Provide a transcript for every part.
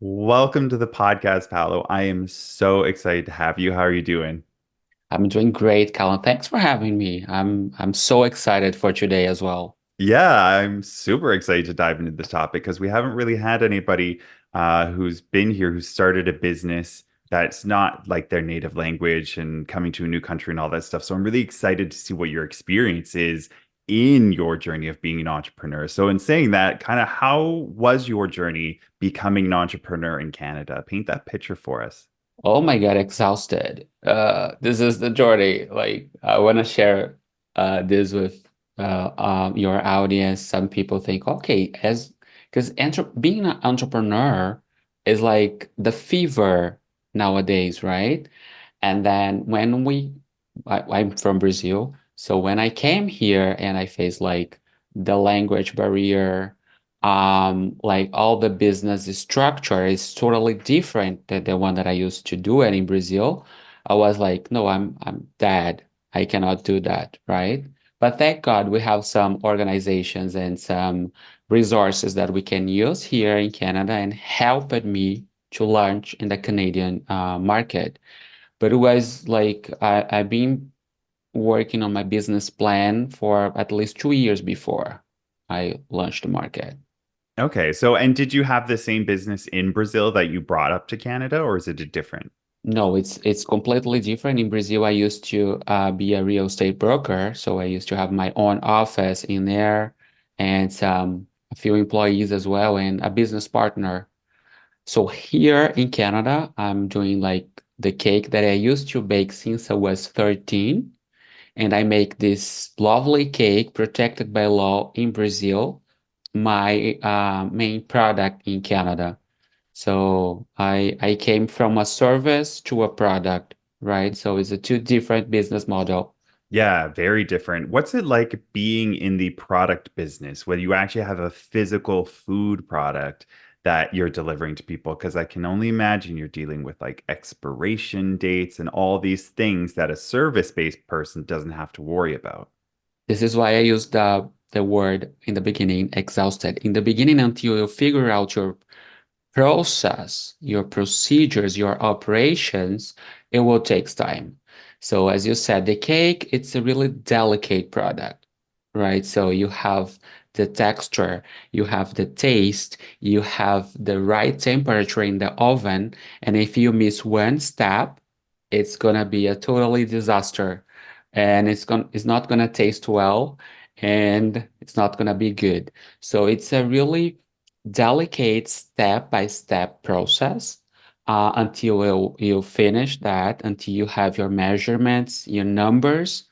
Welcome to the podcast, Paulo. I am so excited to have you. How are you doing? I'm doing great, Calan. Thanks for having me. I'm so excited for today as well. Yeah, I'm super excited to dive into this topic because we haven't really had anybody who's been here who started a business that's not like their native language and coming to a new country and all that stuff. So I'm really excited to see what your experience is in your journey of being an entrepreneur. So in saying that, kind of how was your journey becoming an entrepreneur in Canada? Paint that picture for us. Oh my God, exhausted. This is the journey. Like I want to share this with your audience. Some people think, okay, as because being an entrepreneur is like the fever nowadays, right? And then I'm from Brazil, so when I came here and I faced like the language barrier, like all the business structure is totally different than the one that I used to do it in Brazil. I was like, no, I'm dead. I cannot do that, right? But thank God we have some organizations and some resources that we can use here in Canada and helped me to launch in the Canadian market. But it was like I've been working on my business plan for at least 2 years before I launched the market. Okay, so and did you have the same business in Brazil that you brought up to Canada, or is it a different? No, it's completely different. In Brazil, I used to be a real estate broker, so I used to have my own office in there and a few employees as well and a business partner. So here in Canada, I'm doing like the cake that I used to bake since I was 13. And I make this lovely cake protected by law in Brazil, my main product in Canada. So I came from a service to a product, right? So it's a two different business model. Yeah, very different. What's it like being in the product business, where you actually have a physical food product that you're delivering to people? Because I can only imagine you're dealing with like expiration dates and all these things that a service-based person doesn't have to worry about. This is why I use the word in the beginning, exhausted. In the beginning, until you figure out your process, your procedures, your operations, it will take time. So as you said, the cake, it's a really delicate product, right? So you have the texture, you have the taste, you have the right temperature in the oven, and if you miss one step, it's gonna be a totally disaster, and it's not gonna taste well, and it's not gonna be good. So it's a really delicate step-by-step process until you finish that, until you have your measurements, your numbers.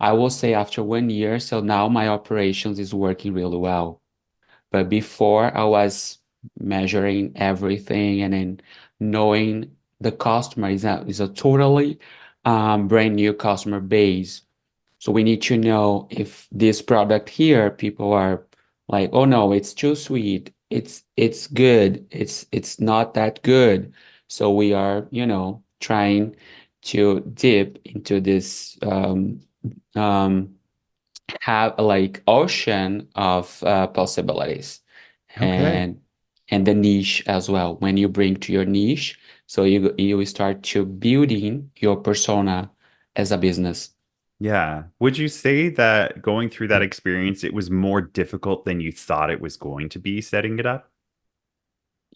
I will say after 1 year, so now my operations is working really well. But before I was measuring everything and then knowing the customer is a totally brand new customer base. So we need to know if this product here, people are like, oh no, it's too sweet. It's good. It's not that good. So we are, trying to dip into this um, have like ocean of possibilities Okay. and the niche as well. When you bring to your niche, so you start to building your persona as a business. Yeah. Would you say that going through that experience, it was more difficult than you thought it was going to be setting it up?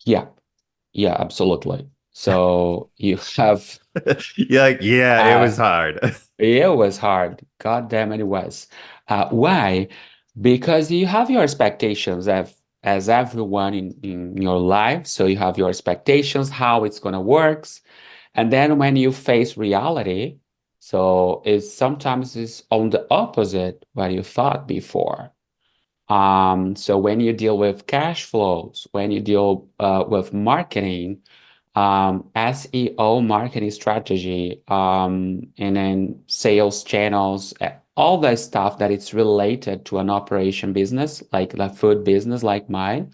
Yeah, yeah, absolutely. So you have You're like, yeah, it was uh hard. it was hard. God damn it, it was. Why? Because you have your expectations as everyone in your life. So you have your expectations, how it's gonna work. And then when you face reality, so it's sometimes it's on the opposite what you thought before. So when you deal with cash flows, when you deal with marketing, SEO marketing strategy, and then sales channels, all that stuff that it's related to an operation business, like the food business like mine.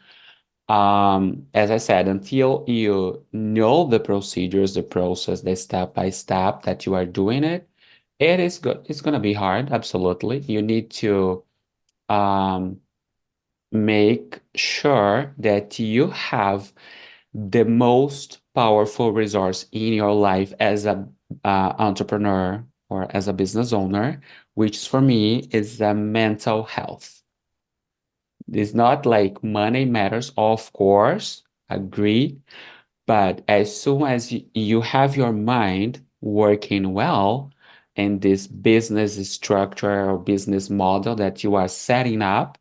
As I said, until you know the procedures, the process, the step by step that you are doing it, it is good. It's going to be hard. Absolutely. You need to um, make sure that you have the most powerful resource in your life as a entrepreneur or as a business owner, which for me is mental health. It's not like money matters, of course, agree, but as soon as you have your mind working well and this business structure or business model that you are setting up,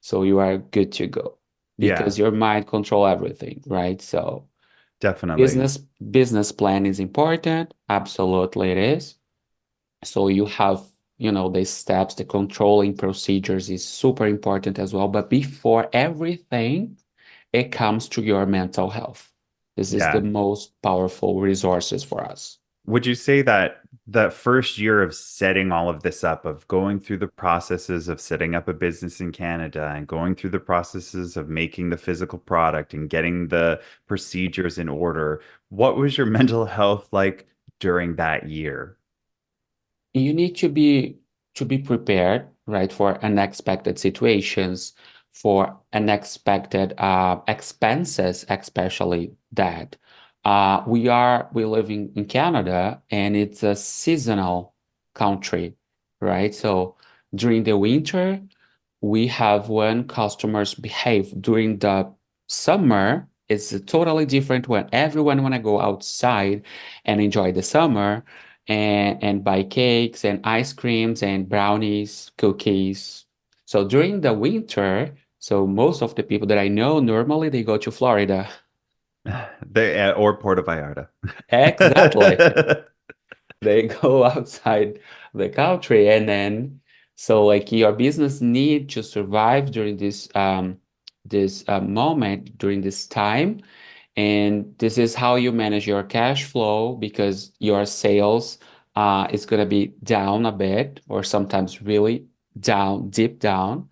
so you are good to go Yeah, because your mind control everything, right? So definitely. business business plan is important. Absolutely it is. So you have, the steps, the controlling procedures is super important as well. But before everything, it comes to your mental health. This is the Yeah. most powerful resources for us. Would you say that that first year of setting all of this up, of going through the processes of setting up a business in Canada and going through the processes of making the physical product and getting the procedures in order, what was your mental health like during that year? You need to be prepared, right, for unexpected situations, for unexpected expenses, especially that we live in Canada and it's a seasonal country, right? So during the winter we have when customers behave during the summer. It's totally different when everyone want to go outside and enjoy the summer and buy cakes and ice creams and brownies, cookies. So during the winter, so most of the people that I know normally they go to Florida. Or Puerto Vallarta. Exactly. They go outside the country and then so like your business need to survive during this moment during this time, and this is how you manage your cash flow because your sales is going to be down a bit or sometimes really down, deep down.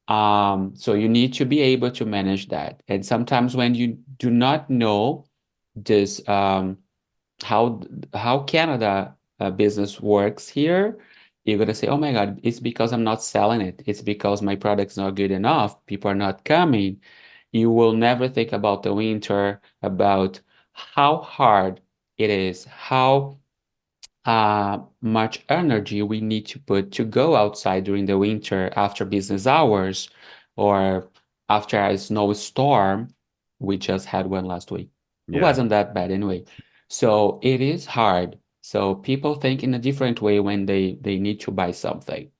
So you need to be able to manage that, and sometimes when you do not know this how how Canada business works here, you're gonna say, "Oh my God, it's because I'm not selling it. It's because my product's not good enough. People are not coming." You will never think about the winter, about how hard it is, how much energy we need to put to go outside during the winter after business hours or after a snowstorm. We just had one last week. It Yeah. wasn't that bad anyway. So it is hard. So people think in a different way when they need to buy something,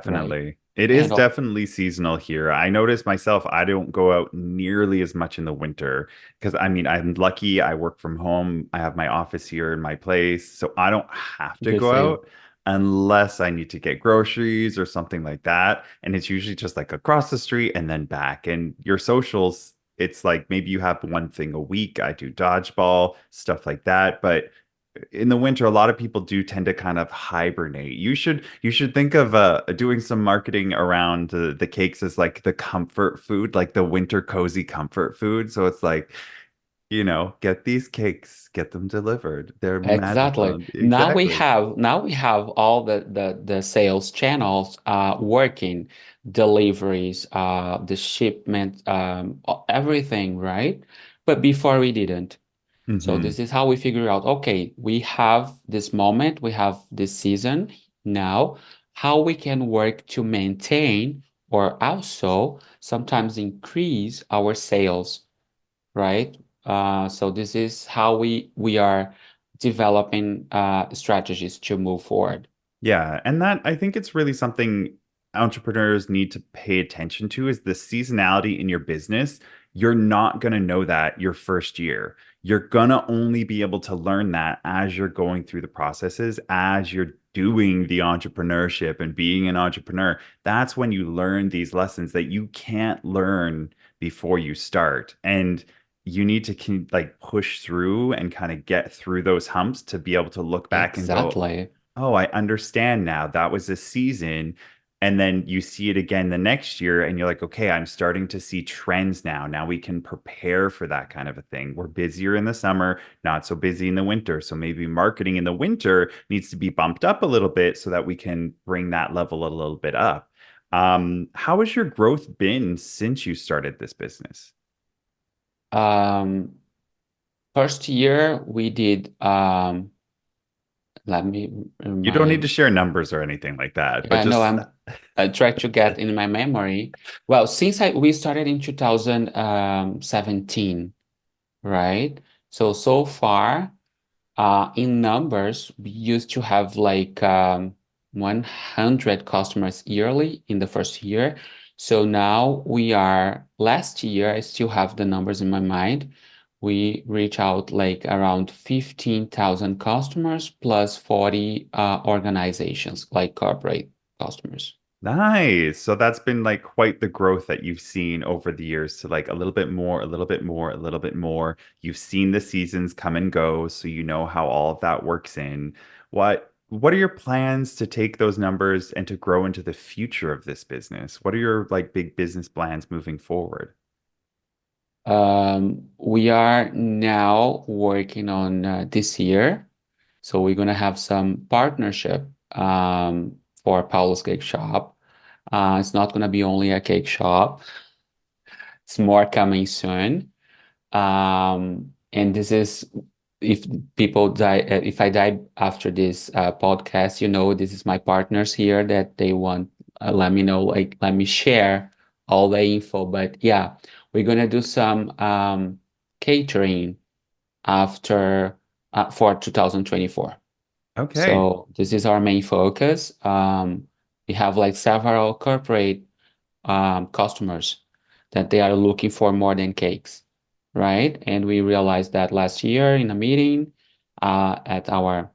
right? Definitely. It is And definitely seasonal here. I notice myself, I don't go out nearly as much in the winter because I mean, I'm lucky I work from home. I have my office here in my place, so I don't have to the go same. out unless I need to get groceries or something like that. And it's usually just like across the street and then back. And your socials, it's like maybe you have one thing a week. I do dodgeball, stuff like that. But in the winter, a lot of people do tend to kind of hibernate. You should think of doing some marketing around the cakes as like the comfort food, like the winter cozy comfort food. So it's like, get these cakes, get them delivered. They're Exactly. magical. Now we Exactly. have now we have all the sales channels working, deliveries, the shipment, everything, right? But before we didn't. So Hmm. this is how we figure out, okay, we have this moment, we have this season now, how we can work to maintain or also sometimes increase our sales, right? So this is how we are developing strategies to move forward. Yeah, and that I think it's really something entrepreneurs need to pay attention to is the seasonality in your business. You're not going to know that your first year. You're going to only be able to learn that as you're going through the processes, as you're doing the entrepreneurship and being an entrepreneur. That's when you learn these lessons that you can't learn before you start. And you need to like push through and kind of get through those humps to be able to look back and go, Exactly. oh, I understand now. That was a season. And then you see it again the next year, and you're like, okay, I'm starting to see trends now. Now we can prepare for that kind of a thing. We're busier in the summer, not so busy in the winter. So maybe marketing in the winter needs to be bumped up a little bit so that we can bring that level a little bit up. How has your growth been since you started this business? Um, First year we did let me You don't need to remind. share numbers or anything like that, but Yeah, no, just I try to get in my memory. Well, since we started in 2017, right? So far, in numbers, we used to have like 100 customers yearly in the first year. So now we are, last year, I still have the numbers in my mind. We reach out like around 15,000 customers plus 40 organizations, like corporate customers. nice. So that's been like quite the growth that you've seen over the years to like a little bit more, a little bit more, a little bit more. You've seen the seasons come and go, so you know how all of that works in. What are your plans to take those numbers and to grow into the future of this business? What are your like big business plans moving forward? We are now working on this year. So we're going to have some partnership for Paulo's Cake Shop. It's not going to be only a cake shop. It's more coming soon. And this is if people die, if I die after this podcast, this is my partners here that they want, let me know, like, let me share all the info. But yeah, we're gonna do some catering after for 2024. Okay. So this is our main focus. We have like several corporate customers that they are looking for more than cakes, right? And we realized that last year in a meeting, at our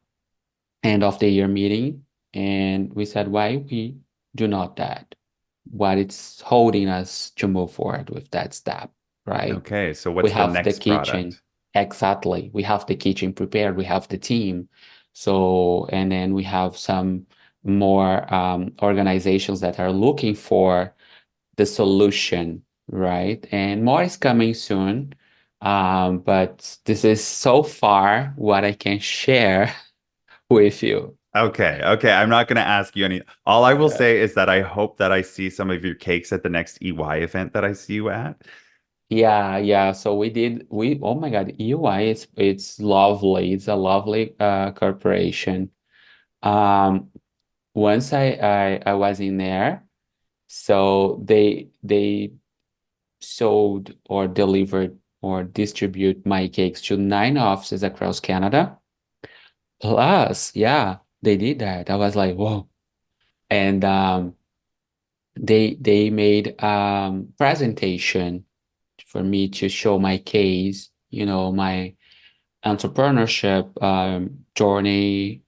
end of the year meeting, and we said, why we do not that? What it's holding us to move forward with that step, right? Okay. So We what's the have the next kitchen, product? exactly. We have the kitchen prepared. We have the team. So, and then we have some more organizations that are looking for the solution, right? And more is coming soon. But this is so far what I can share with you. Okay, okay. I'm not going to ask you any. All I will say is that I hope that I see some of your cakes at the next EY event that I see you at. Yeah, yeah. So oh my God, UI, it's lovely. It's a lovely corporation. Um, Once I was in there, so they sold or delivered or distribute my cakes to 9 offices across Canada. Plus, yeah, they did that. I was like, whoa. And they made presentation for me to show my case, my entrepreneurship journey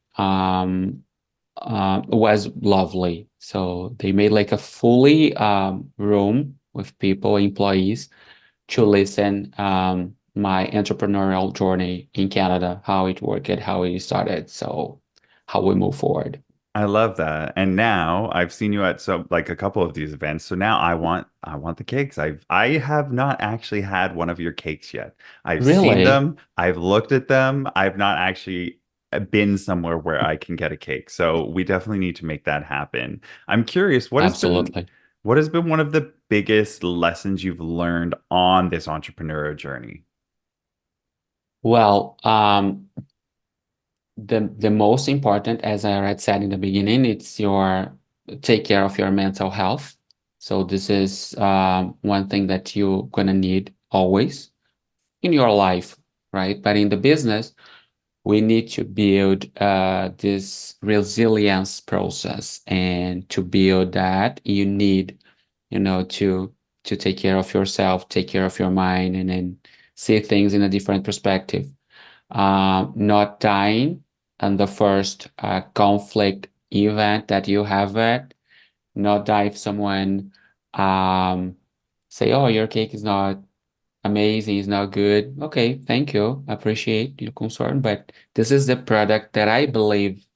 was lovely. So they made like a fully room with people, employees, to listen my entrepreneurial journey in Canada, how it worked, how it started, so how we move forward. I love that. And now I've seen you at some like a couple of these events. So now I want the cakes. I have not actually had one of your cakes yet. I've seen Really? them, I've looked at them. I've not actually been somewhere where I can get a cake. So we definitely need to make that happen. I'm curious, Absolutely. what has been one of the biggest lessons you've learned on this entrepreneurial journey? Well, the most important, as I already said in the beginning, it's your take care of your mental health. So this is one thing that you're gonna need always in your life, right? But in the business, we need to build this resilience process, and to build that, you need, to take care of yourself, take care of your mind, and then see things in a different perspective. Not dying on the first conflict event that you have it, not die if someone um, say, "Oh, your cake is not amazing, it's not good." Okay, thank you. I appreciate your concern, but this is the product that I believe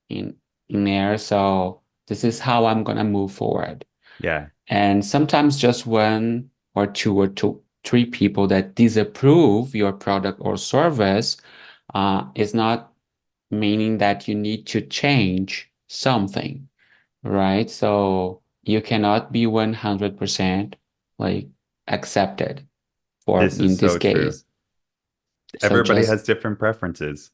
in in there, so this is how I'm gonna move forward. Yeah. And sometimes just one or two, three people that disapprove your product or service is not meaning that you need to change something, right? So you cannot be 100% like accepted for This is in this so true. case. So Everybody just has different preferences.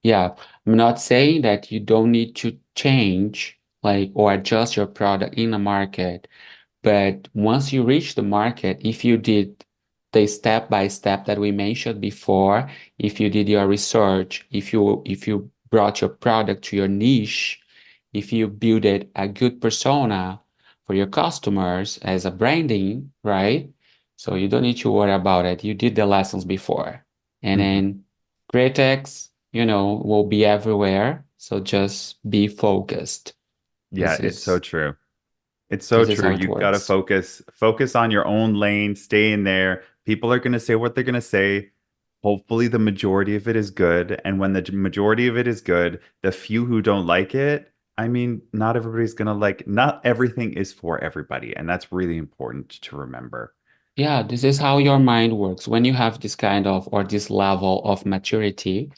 yeah, I'm not saying that you don't need to change like or adjust your product in the market, but once you reach the market, if you did the step by step that we mentioned before, if you did your research, if you brought your product to your niche, if you built a good persona for your customers as a branding, right? So you don't need to worry about it. You did the lessons before. And Mhm. then critics, will be everywhere. So just be focused. Yeah, This it's so is true. It's so this is true. how it You've got to works. focus on your own lane, stay in there. People are going to say what they're going to say. Hopefully, the majority of it is good. And when the majority of it is good, the few who don't like it, I mean, not everybody's going to not everything is for everybody. And that's really important to remember. Yeah, this is how your mind works. When you have this kind of or this level of maturity,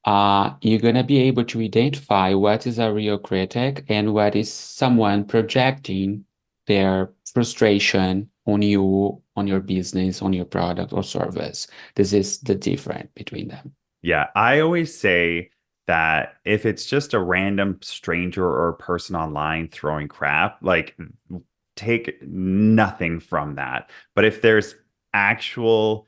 you're gonna be able to identify what is a real critic and what is someone projecting their frustration on you, on your business, on your product or service. This is the difference between them. Yeah, I always say that if it's just a random stranger or person online throwing crap, like take nothing from that. But if there's actual,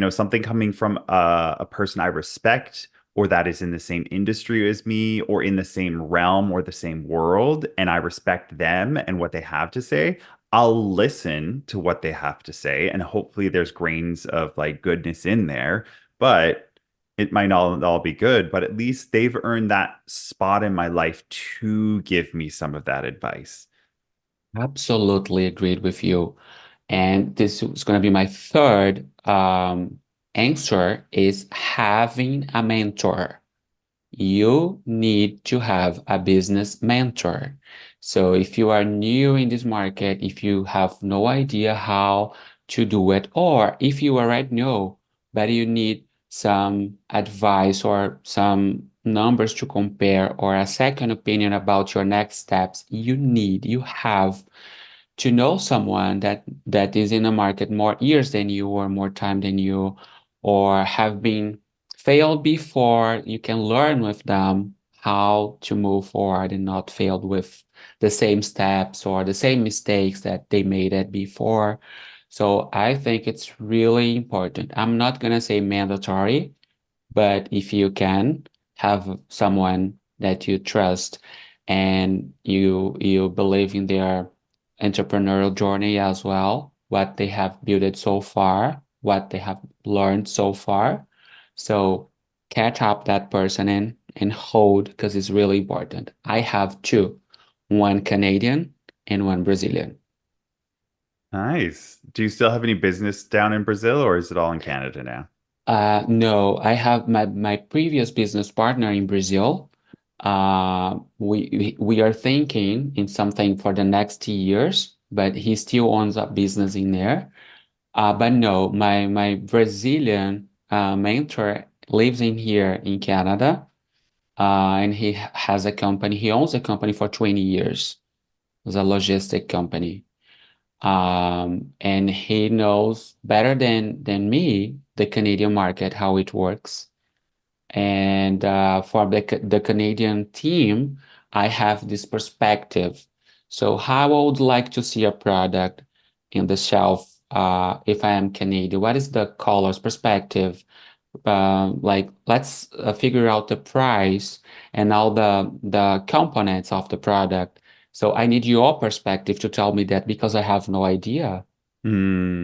something coming from a person I respect or that is in the same industry as me or in the same realm or the same world, and I respect them and what they have to say, I'll listen to what they have to say. And hopefully there's grains of like goodness in there. But it might not all be good, but at least they've earned that spot in my life to give me some of that advice. Absolutely agreed with you. And this is going to be my third answer is having a mentor. You need to have a business mentor. So if you are new in this market, if you have no idea how to do it, or if you already know, but you need some advice or some numbers to compare or a second opinion about your next steps, you have to know someone that is in the market more years than you or more time than you or have been failed before. You can learn with them how to move forward and not failed with the same steps or the same mistakes that they made it before. So I think it's really important. I'm not going to say mandatory, but if you can have someone that you trust and you believe in their entrepreneurial journey as well, what they have built so far, what they have learned so far. So catch up that person and hold because it's really important. I have two, one Canadian and one Brazilian. Nice. Do you still have any business down in Brazil or is it all in Canada now? No, I have my previous business partner in Brazil. We are thinking in something for the next years, but he still owns a business in there. But no, my Brazilian mentor lives in here in Canada, and he has a company. He owns a company for 20 years. It's a logistic company. And he knows better than me the Canadian market, how it works. And for the Canadian team, I have this perspective. So how I would like to see a product in the shelf if I am Canadian. What is the colors perspective? Like let's figure out the price and all the components of the product. So I need your perspective to tell me that because I have no idea,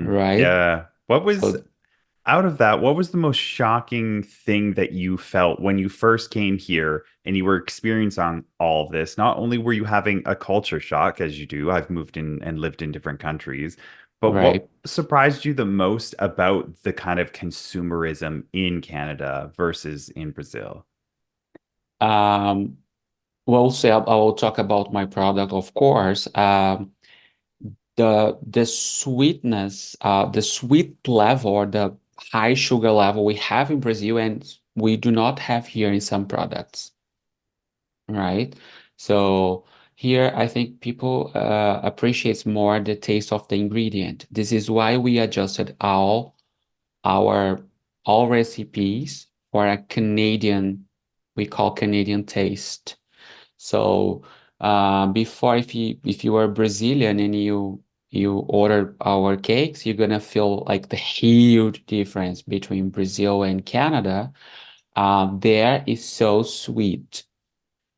right? Yeah. What was So out of that, what was the most shocking thing that you felt when you first came here and you were experiencing all of this? Not only were you having a culture shock, as you do, I've moved in and lived in different countries, but what right. surprised you the most about the kind of consumerism in Canada versus in Brazil? Um, well, say I will talk about my product, of course. The sweetness, the sweet level or the high sugar level we have in Brazil and we do not have here in some products, right? So here I think people appreciates more the taste of the ingredient. This is why we adjusted all. our all recipes for a Canadian, we call Canadian taste. So before, if you are Brazilian and you order our cakes, you're gonna feel like the huge difference between Brazil and Canada. There is so sweet.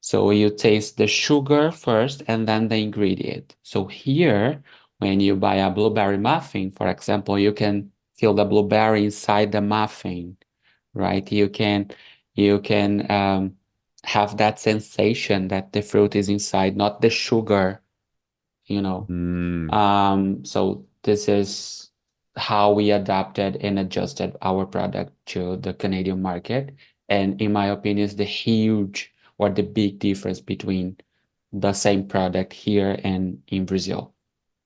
So you taste the sugar first and then the ingredient. So here, when you buy a blueberry muffin, for example, you can feel the blueberry inside the muffin, right? You can have that sensation that the fruit is inside, not the sugar, you know. Mm. So this is how we adapted and adjusted our product to the Canadian market. And in my opinion, is the huge or the big difference between the same product here and in Brazil.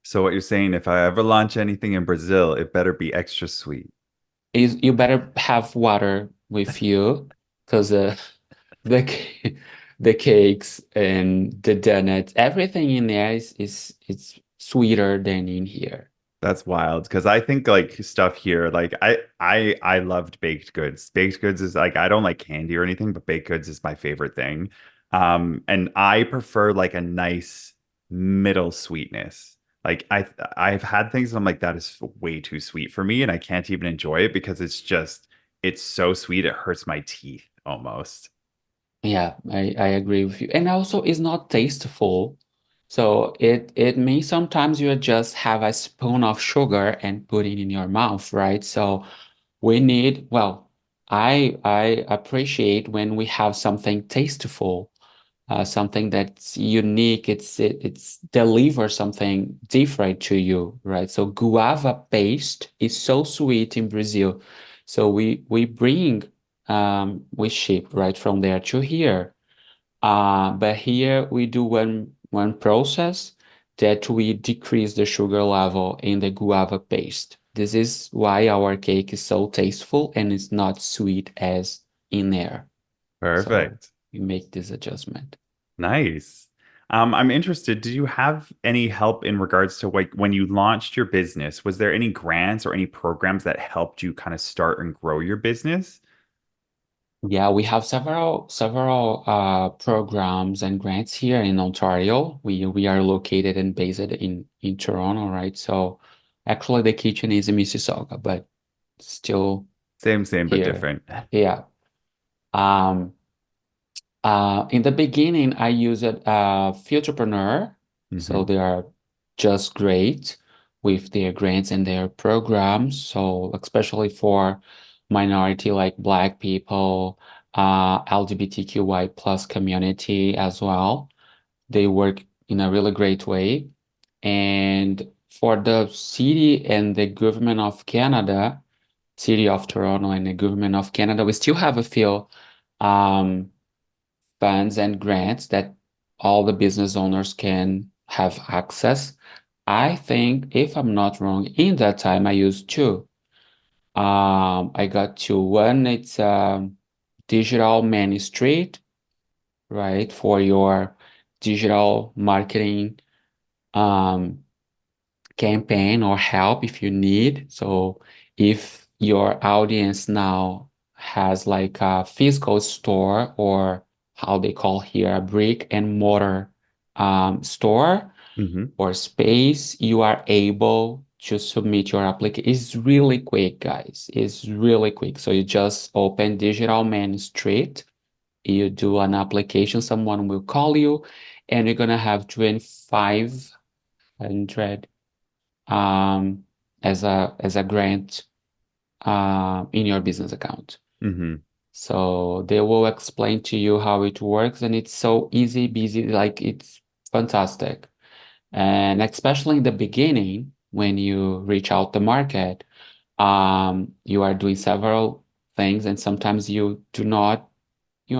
So what you're saying, if I ever launch anything in Brazil, it better be extra sweet. Is you better have water with you because the the cakes and the donuts, everything in there is it's sweeter than in here. That's wild because I think like stuff here, like I loved baked goods. Baked goods is like I don't like candy or anything, but baked goods is my favorite thing. And I prefer like a nice middle sweetness. Like I've had things and I'm like that is way too sweet for me and I can't even enjoy it because it's so sweet it hurts my teeth almost. Yeah, I agree with you. And also it's not tasteful. So it means sometimes you just have a spoon of sugar and put it in your mouth, right? So we need, well, I appreciate when we have something tasteful, something that's unique. It's deliver something different to you, right? So guava paste is so sweet in Brazil. So we bring we ship right from there to here. But here we do one process that we decrease the sugar level in the guava paste. This is why our cake is so tasteful and it's not sweet as in there. So Perfect. we make this adjustment. Nice. I'm interested. Did you have any help in regards to like when you launched your business? Was there any grants or any programs that helped you kind of start and grow your business? Yeah, we have several programs and grants here in Ontario. We are located and based in Toronto, right? So actually the kitchen is in Mississauga, but still Same, but here. different. Yeah. Um, in the beginning, I used Futurepreneur, so Hmm. they are just great with their grants and their programs. So especially for minority like Black people, LGBTQI plus community as well, they work in a really great way. And for the city and the government of Canada, City of Toronto and the government of Canada, we still have a few. Um, Funds and grants that all the business owners can have access. I think, if I'm not wrong, in that time I used two. I got two. One, it's digital main street, right, for your digital marketing um, campaign or help if you need. So if your audience now has like a physical store or how they call here a brick and mortar store Hmm. or space, you are able to submit your application. It's really quick, guys. It's really quick. So you just open Digital Main Street, you do an application, someone will call you, and you're gonna have 2,500 um, as a grant in your business account. Hmm. So they will explain to you how it works, and it's so easy, busy, like it's fantastic. And especially in the beginning, when you reach out the market, you are doing several things, and sometimes you are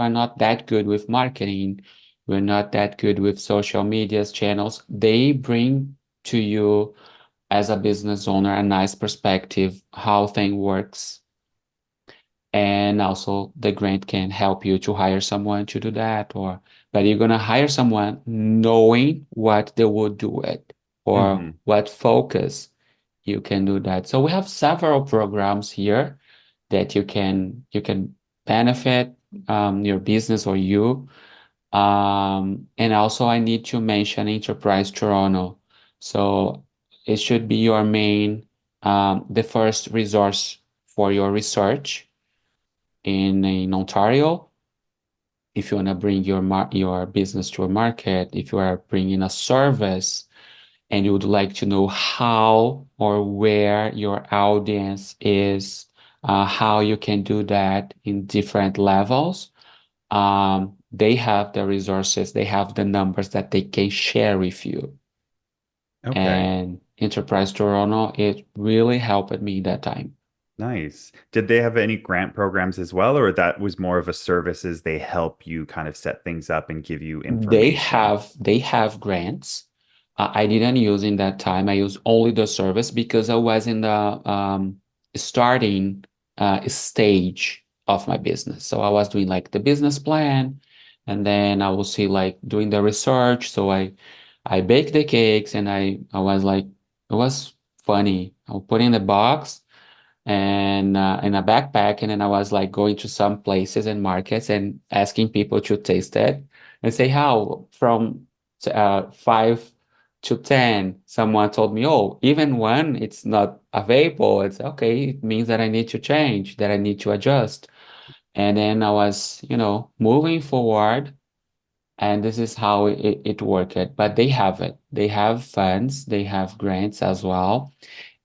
not that good with marketing, you're not that good with social medias channels. They bring to you as a business owner a nice perspective how thing works, and also the grant can help you to hire someone to do that, or but you're gonna hire someone knowing what they would do it or Hmm. what focus you can do that. So we have several programs here that you can benefit your business or you. And also I need to mention Enterprise Toronto. So it should be your main, the first resource for your research in Ontario. If you want to bring your business to a market, if you are bringing a service and you would like to know how or where your audience is, how you can do that in different levels, they have the resources, they have the numbers that they can share with you. Okay. And Enterprise Toronto, it really helped me that time. Nice. Did they have any grant programs as well, or that was more of a services they help you kind of set things up and give you They information? have they have grants. I didn't use in that time. I used only the service because I was in the starting stage of my business. So I was doing like the business plan, and then I will see like doing the research. So I baked the cakes, and I was like it was funny. I'll put in the box and in a backpack, and then I was like going to some places and markets and asking people to taste it and say how from 5 to 10. Someone told me, oh, even one, it's not available. It's okay. It means that I need to change, that I need to adjust. And then I was, moving forward. And this is how it worked. But they have it. They have funds. They have grants as well.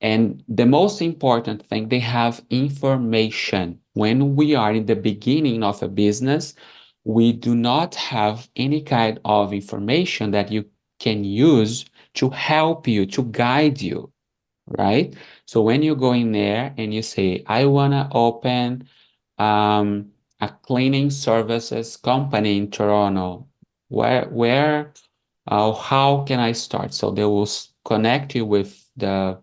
And the most important thing, they have information. When we are in the beginning of a business, we do not have any kind of information that you can use to help you, to guide you, right? So when you go in there and you say, I want to open a cleaning services company in Toronto, how can I start? So they will connect you with the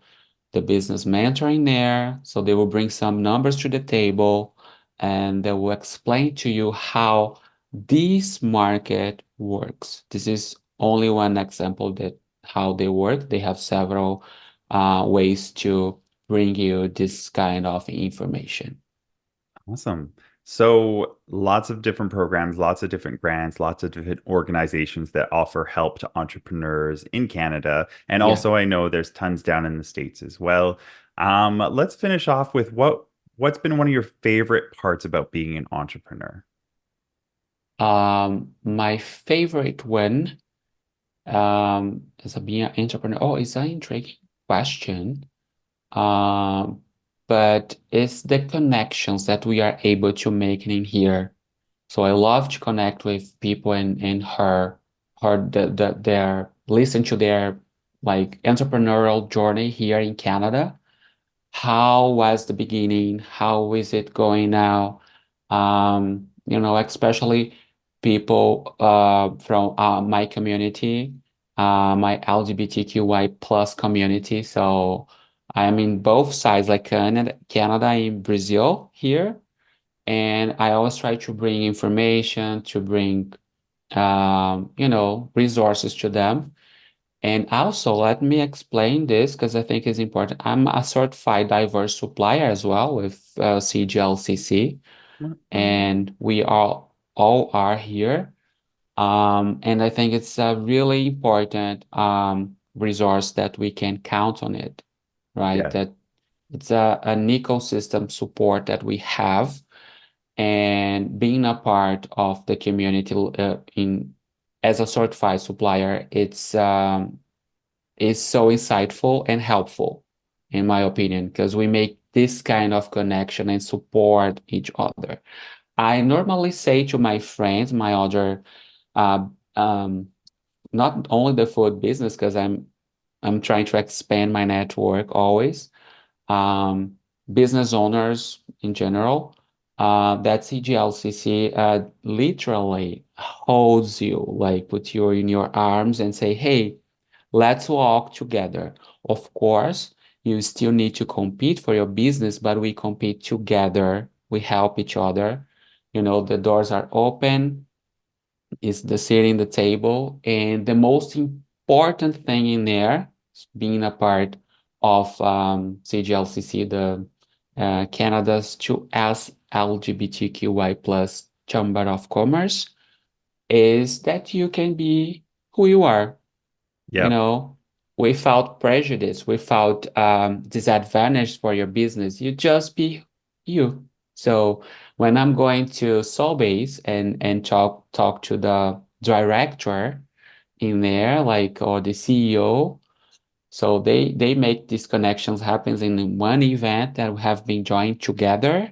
business mentoring there. So they will bring some numbers to the table and they will explain to you how this market works. This is only one example that how they work. They have several ways to bring you this kind of information. Awesome. So lots of different programs, lots of different grants, lots of different organizations that offer help to entrepreneurs in Canada. And Yeah. also I know there's tons down in the States as well. Let's finish off with what's been one of your favorite parts about being an entrepreneur? My favorite one as a being an entrepreneur. Oh, it's an intriguing question. Um, but it's the connections that we are able to make in here. So I love to connect with people and listen to their like entrepreneurial journey here in Canada. How was the beginning? How is it going now? Especially people from my community, my LGBTQI plus community. So I'm in both sides, like Canada and Brazil here. And I always try to bring information, to bring, resources to them. And also, let me explain this because I think it's important. I'm a certified diverse supplier as well with CGLCC, and we all are here. And I think it's a really important resource that we can count on it, right? Yeah. That it's an ecosystem support that we have, and being a part of the community in as a certified supplier, it's is so insightful and helpful, in my opinion, because we make this kind of connection and support each other. I normally say to my friends, my other, uh, um, not only the food business, because I'm trying to expand my network always, um, business owners in general, that CGLCC literally holds you, like put you in your arms and say, hey, let's walk together. Of course, you still need to compete for your business, but we compete together. We help each other. The doors are open, it's the seat the table. And the most important thing in there is being a part of CGLCC, the Canada's 2S LGBTQI plus Chamber of Commerce, is that you can be who you are, you Yep. know, without prejudice, without disadvantage for your business. You just be you. So when I'm going to Sobeys and talk to the director in there, like, or the CEO, so they make these connections happens in one event that we have been joined together,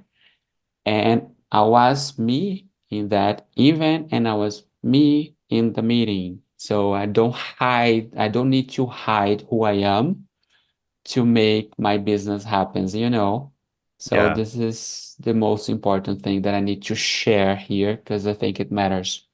and I was me in that event, and I was me in the meeting. So I don't need to hide who I am to make my business happen, you know? So Yeah. this is the most important thing that I need to share here because I think it matters.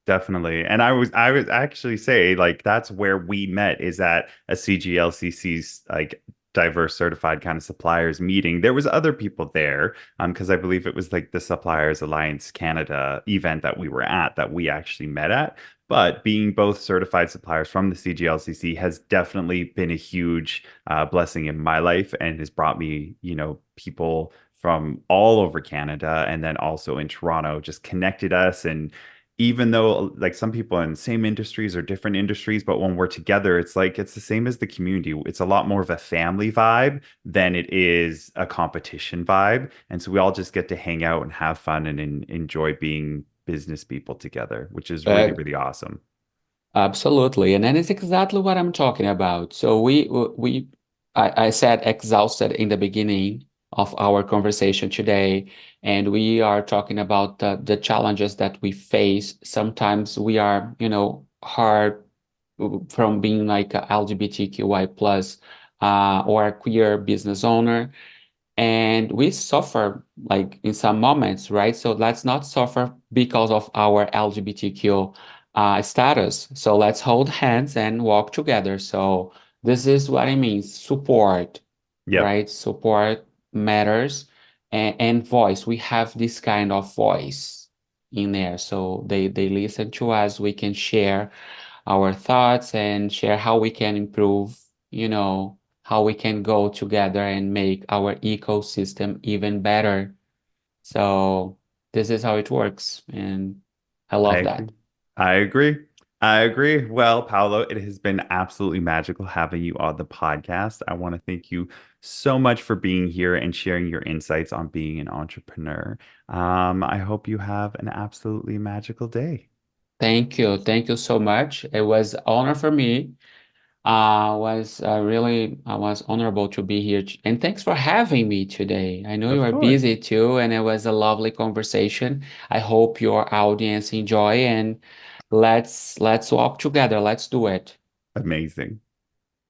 Definitely. And I would actually say like that's where we met is at a CGLCC's like diverse certified kind of suppliers meeting. There was other people there because I believe it was like the Suppliers Alliance Canada event that we were at that we actually met at. But being both certified suppliers from the CGLCC has definitely been a huge blessing in my life and has brought me, you know, people from all over Canada and then also in Toronto just connected us and even though like some people in same industries or different industries, but when we're together, it's like it's the same as the community. It's a lot more of a family vibe than it is a competition vibe. And so we all just get to hang out and have fun and enjoy being business people together, which is really, Uh, really awesome. Absolutely. And that is exactly what I'm talking about. So I said exhausted in the beginning of our conversation today, and we are talking about the challenges that we face. Sometimes we are, you know, hard from being like a LGBTQI plus or a queer business owner, and we suffer like in some moments, right? So let's not suffer because of our LGBTQ status. So let's hold hands and walk together. So this is what it means, support, Yep. right? Support matters, and voice. We have this kind of voice in there. So they listen to us. We can share our thoughts and share how we can improve, you know, how we can go together and make our ecosystem even better. So this is how it works. And I I love agree. that. I agree. I agree. Well, Paolo, it has been absolutely magical having you on the podcast. I want to thank you so much for being here and sharing your insights on being an entrepreneur. I hope you have an absolutely magical day. Thank you. Thank you so much. It was an honor for me. Was really I was honorable to be here. And thanks for having me today. I know you Of are course. busy too, and it was a lovely conversation. I hope your audience enjoy, and let's walk together. Let's do it. Amazing.